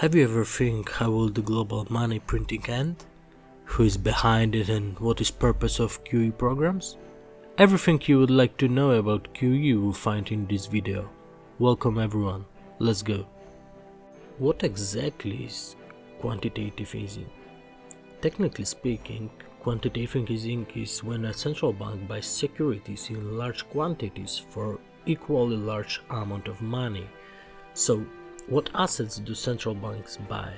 Have you ever think how will the global money printing end? Who is behind it and what is purpose of QE programs? Everything you would like to know about QE you will find in this video. Welcome everyone, let's go. What exactly is quantitative easing? Technically speaking, quantitative easing is when a central bank buys securities in large quantities for equally large amount of money. So, what assets do central banks buy?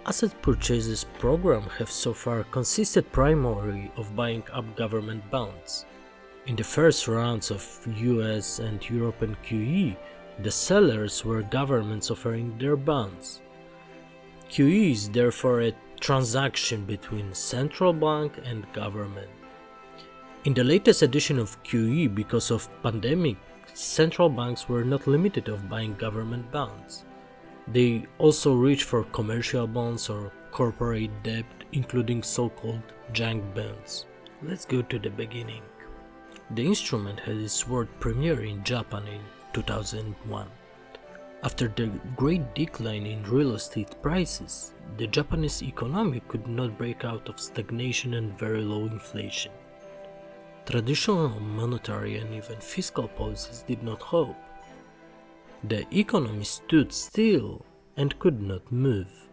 Asset purchases program have so far consisted primarily of buying up government bonds. In the first rounds of US and European QE, the sellers were governments offering their bonds. QE is therefore a transaction between central bank and government. In the latest edition of QE, because of pandemic, central banks were not limited of buying government bonds. They also reached for commercial bonds or corporate debt, including so-called junk bonds. Let's go to the beginning. The instrument had its world premiere in Japan in 2001. After the great decline in real estate prices, the Japanese economy could not break out of stagnation and very low inflation. Traditional monetary and even fiscal policies did not help. The economy stood still and could not move.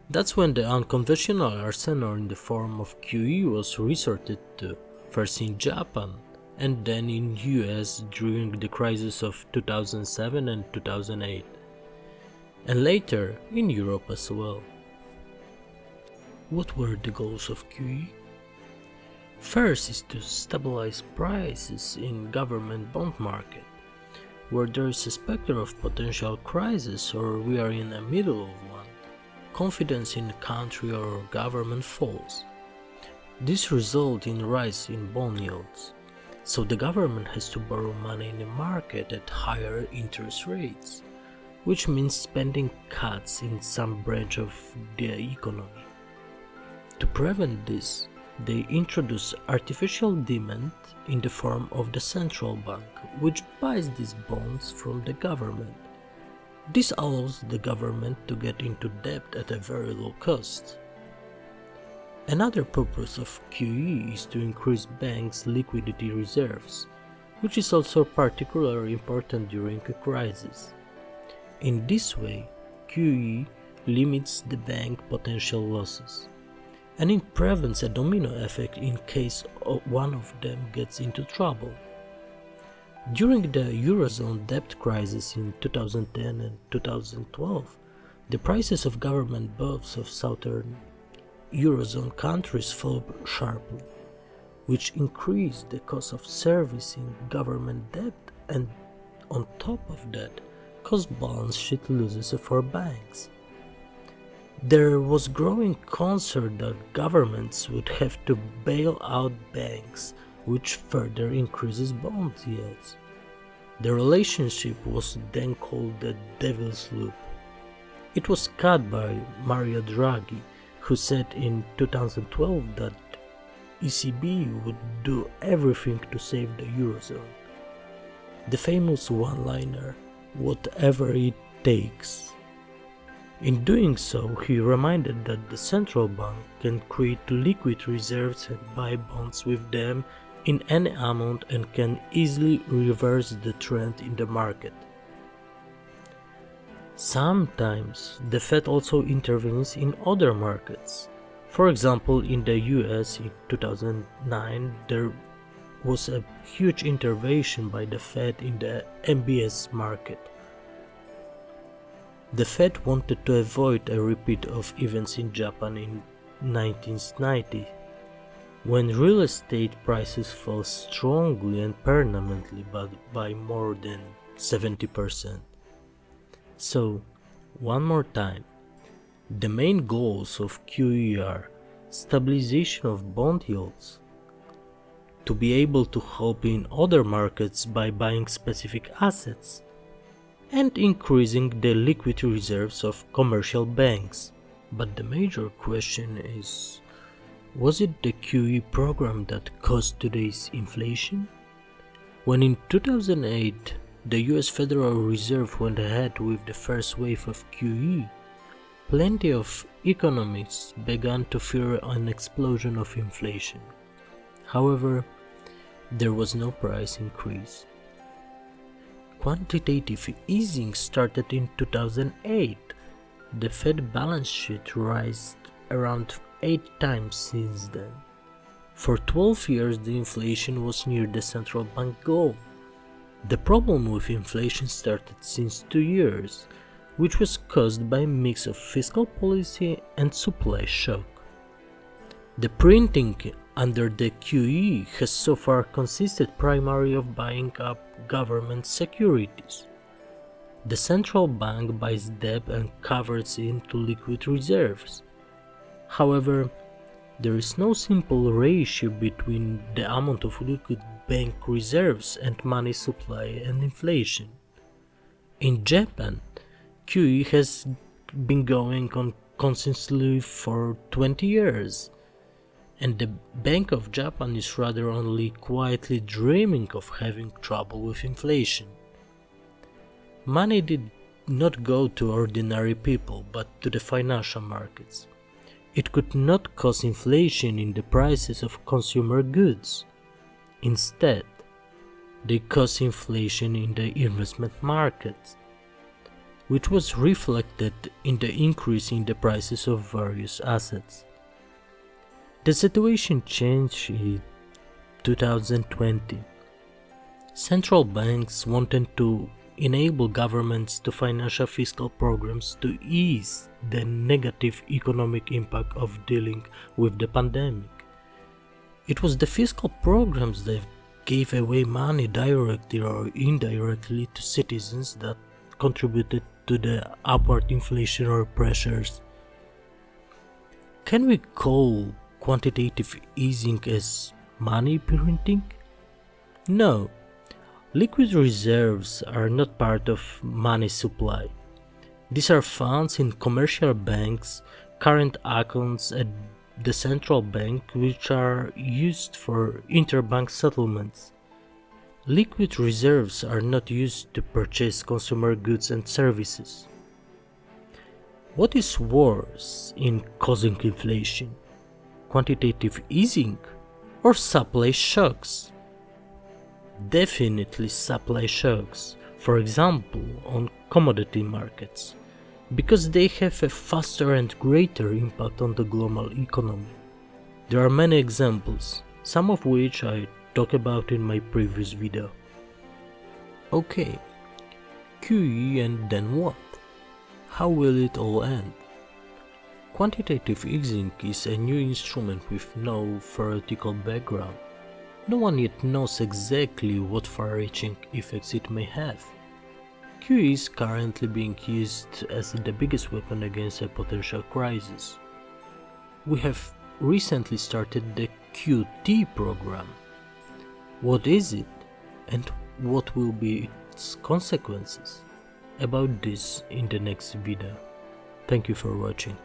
That's when the unconventional arsenal in the form of QE was resorted to, first in Japan and then in US during the crisis of 2007 and 2008, and later in Europe as well. What were the goals of QE? First is to stabilize prices in government bond market, where there is a specter of potential crisis or we are in the middle of one. Confidence in the country or government falls. This results in rise in bond yields, so the government has to borrow money in the market at higher interest rates, which means spending cuts in some branch of the economy. To prevent this, they introduce artificial demand in the form of the central bank, which buys these bonds from the government. This allows the government to get into debt at a very low cost. Another purpose of QE is to increase banks' liquidity reserves, which is also particularly important during a crisis. In this way, QE limits the bank potential losses, and it prevents a domino effect in case one of them gets into trouble. During the Eurozone debt crisis in 2010 and 2012, the prices of government bonds of southern Eurozone countries fell sharply, which increased the cost of servicing government debt and, on top of that, caused balance sheet losses for banks. There was growing concern that governments would have to bail out banks, which further increases bond yields. The relationship was then called the Devil's Loop. It was cut by Mario Draghi, who said in 2012 that ECB would do everything to save the Eurozone. The famous one-liner, "whatever it takes." In doing so, he reminded that the central bank can create liquid reserves and buy bonds with them in any amount and can easily reverse the trend in the market. Sometimes the Fed also intervenes in other markets. For example, in the US in 2009, there was a huge intervention by the Fed in the MBS market. The Fed wanted to avoid a repeat of events in Japan in 1990, when real estate prices fell strongly and permanently by more than 70%. So, one more time, the main goals of QE are stabilization of bond yields, to be able to help in other markets by buying specific assets, and increasing the liquidity reserves of commercial banks. But the major question is, was it the QE program that caused today's inflation? When in 2008 the US Federal Reserve went ahead with the first wave of QE, plenty of economists began to fear an explosion of inflation. However, there was no price increase. Quantitative easing started in 2008. The Fed balance sheet rose around 8 times since then. For 12 years, the inflation was near the central bank goal. The problem with inflation started since 2 years, which was caused by a mix of fiscal policy and supply shock. The printing under the QE has so far consisted primarily of buying up government securities. The central bank buys debt and converts it into liquid reserves. However, there is no simple ratio between the amount of liquid bank reserves and money supply and inflation. In Japan, QE has been going on consistently for 20 years, and the Bank of Japan is rather only quietly dreaming of having trouble with inflation. Money did not go to ordinary people but to the financial markets. It could not cause inflation in the prices of consumer goods. Instead, they caused inflation in the investment markets, which was reflected in the increase in the prices of various assets. The situation changed in 2020. Central banks wanted to enable governments to financial fiscal programs to ease the negative economic impact of dealing with the pandemic. It was the fiscal programs that gave away money directly or indirectly to citizens that contributed to the upward inflationary pressures. Can we call quantitative easing as money printing? No. Liquid reserves are not part of money supply. These are funds in commercial banks, current accounts at the central bank, which are used for interbank settlements. Liquid reserves are not used to purchase consumer goods and services. What is worse in causing inflation? Quantitative easing or supply shocks? Definitely supply shocks, for example on commodity markets, because they have a faster and greater impact on the global economy. There are many examples, some of which I talked about in my previous video. Okay, QE, and then what? How will it all end? Quantitative easing is a new instrument with no theoretical background. No one yet knows exactly what far-reaching effects it may have. QE is currently being used as the biggest weapon against a potential crisis. We have recently started the QT program. What is it, and what will be its consequences? About this in the next video. Thank you for watching.